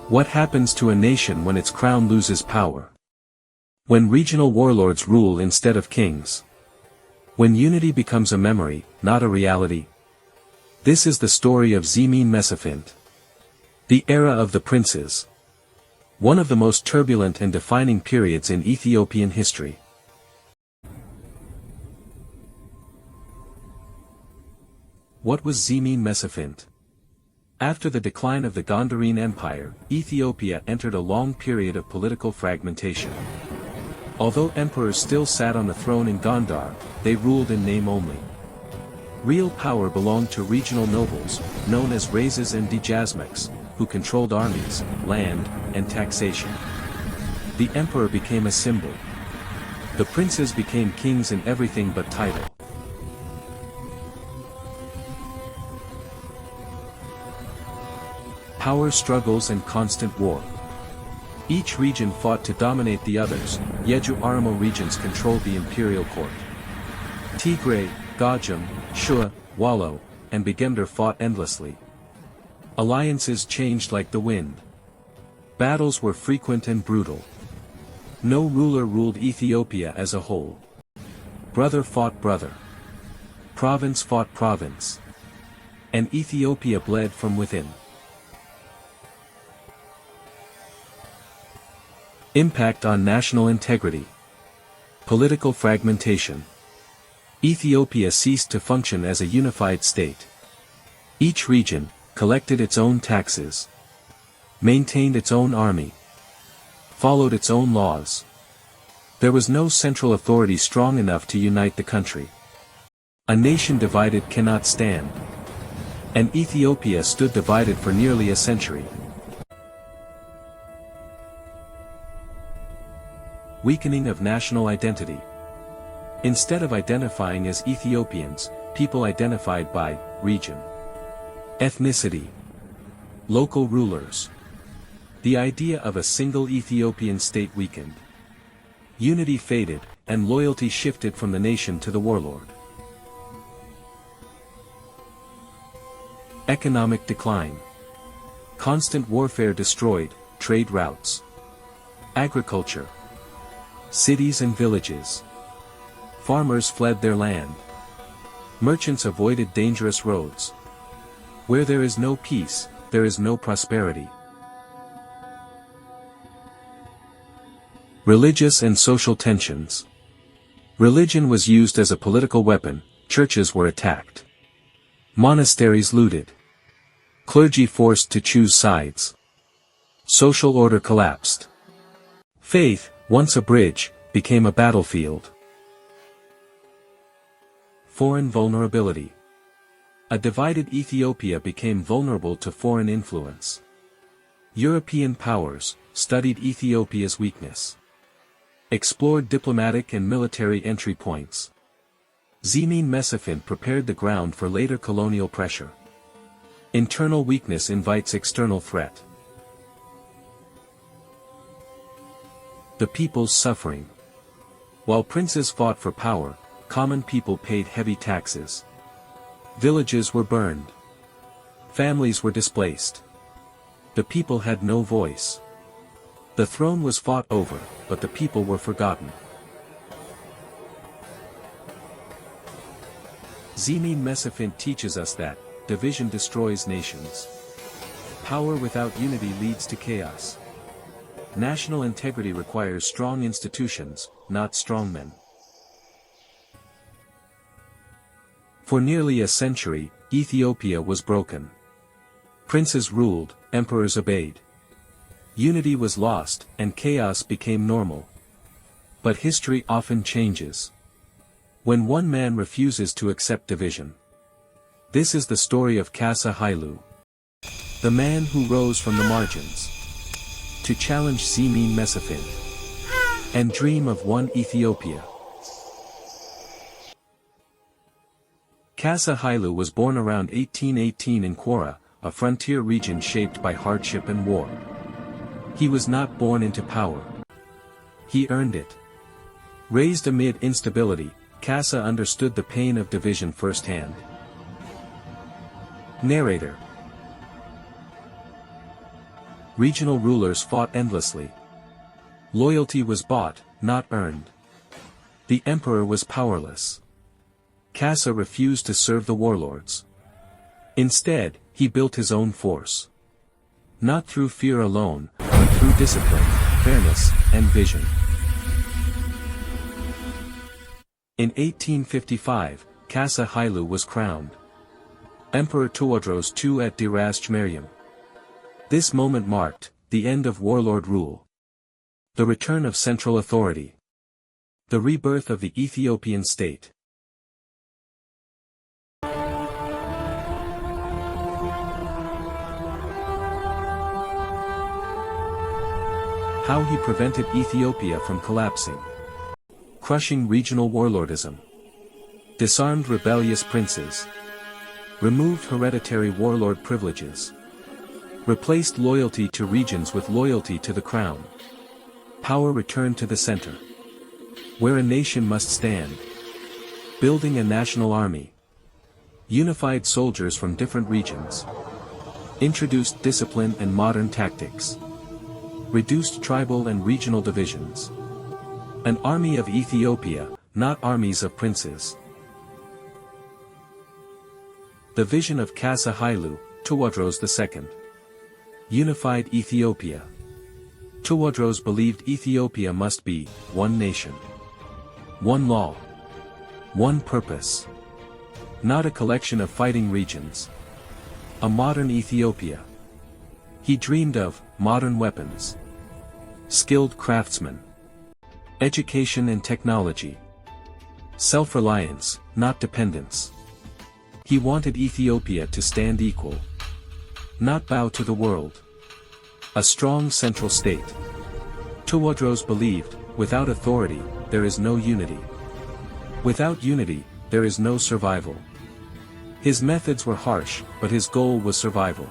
What happens to a nation when its crown loses power? When regional warlords rule instead of kings? When unity becomes a memory, not a reality? This is the story of Zemene Mesafint. The era of the princes. One of the most turbulent and defining periods in Ethiopian history. What was Zemene Mesafint? After the decline of the Gondarine Empire, Ethiopia entered a long period of political fragmentation. Although emperors still sat on the throne in Gondar, they ruled in name only. Real power belonged to regional nobles, known as Raises and Djazmaks, who controlled armies, land, and taxation. The emperor became a symbol. The princes became kings in everything but title. Power struggles and constant war. Each region fought to dominate the others. Yeju Aramo regions controlled the imperial court. Tigray, Gajam, Shua, Wallo, and Begemder fought endlessly. Alliances changed like the wind. Battles were frequent and brutal. No ruler ruled Ethiopia as a whole. Brother fought brother. Province fought province. And Ethiopia bled from within. Impact on national integrity. Political fragmentation. Ethiopia ceased to function as a unified state. Each region collected its own taxes, maintained its own army, followed its own laws. There was no central authority strong enough to unite the country. A nation divided cannot stand. And Ethiopia stood divided for nearly a century. Weakening of national identity. Instead of identifying as Ethiopians, people identified by region, ethnicity, local rulers. The idea of a single Ethiopian state weakened. Unity faded, and loyalty shifted from the nation to the warlord. Economic decline. Constant warfare destroyed trade routes, agriculture, cities and villages. Farmers fled their land. Merchants avoided dangerous roads. Where there is no peace, there is no prosperity. Religious and social tensions. Religion was used as a political weapon, churches were attacked. Monasteries looted. Clergy forced to choose sides. Social order collapsed. Faith, once a bridge, became a battlefield. Foreign vulnerability. A divided Ethiopia became vulnerable to foreign influence. European powers studied Ethiopia's weakness, explored diplomatic and military entry points. Zemene Mesafint prepared the ground for later colonial pressure. Internal weakness invites external threat. The people's suffering. While princes fought for power, common people paid heavy taxes. Villages were burned. Families were displaced. The people had no voice. The throne was fought over, but the people were forgotten. Zemene Mesafint teaches us that division destroys nations. Power without unity leads to chaos. National integrity requires strong institutions, not strong men. For nearly a century, Ethiopia was broken. Princes ruled, emperors obeyed. Unity was lost, and chaos became normal. But history often changes. When one man refuses to accept division. This is the story of Kassa Hailu, the man who rose from the margins to challenge Zemene Mesafint and dream of one Ethiopia. Kassa Hailu was born around 1818 in Kwara, a frontier region shaped by hardship and war. He was not born into power. He earned it. Raised amid instability, Kassa understood the pain of division firsthand. Narrator. Regional rulers fought endlessly. Loyalty was bought, not earned. The emperor was powerless. Kassa refused to serve the warlords. Instead, he built his own force. Not through fear alone, but through discipline, fairness, and vision. In 1855, Kassa Hailu was crowned Emperor Tewodros II at Dirashmeryam. This moment marked the end of warlord rule. The return of central authority. The rebirth of the Ethiopian state. How he prevented Ethiopia from collapsing. Crushing regional warlordism. Disarmed rebellious princes. Removed hereditary warlord privileges. Replaced loyalty to regions with loyalty to the crown. Power returned to the center. Where a nation must stand. Building a national army. Unified soldiers from different regions. Introduced discipline and modern tactics. Reduced tribal and regional divisions. An army of Ethiopia, not armies of princes. The vision of Kassa Hailu, Tewodros II. Unified Ethiopia. Tewodros believed Ethiopia must be one nation. One law. One purpose. Not a collection of fighting regions. A modern Ethiopia. He dreamed of modern weapons. Skilled craftsmen. Education and technology. Self-reliance, not dependence. He wanted Ethiopia to stand equal. Not bow to the world. A strong central state. Tewodros believed, without authority, there is no unity. Without unity, there is no survival. His methods were harsh, but his goal was survival.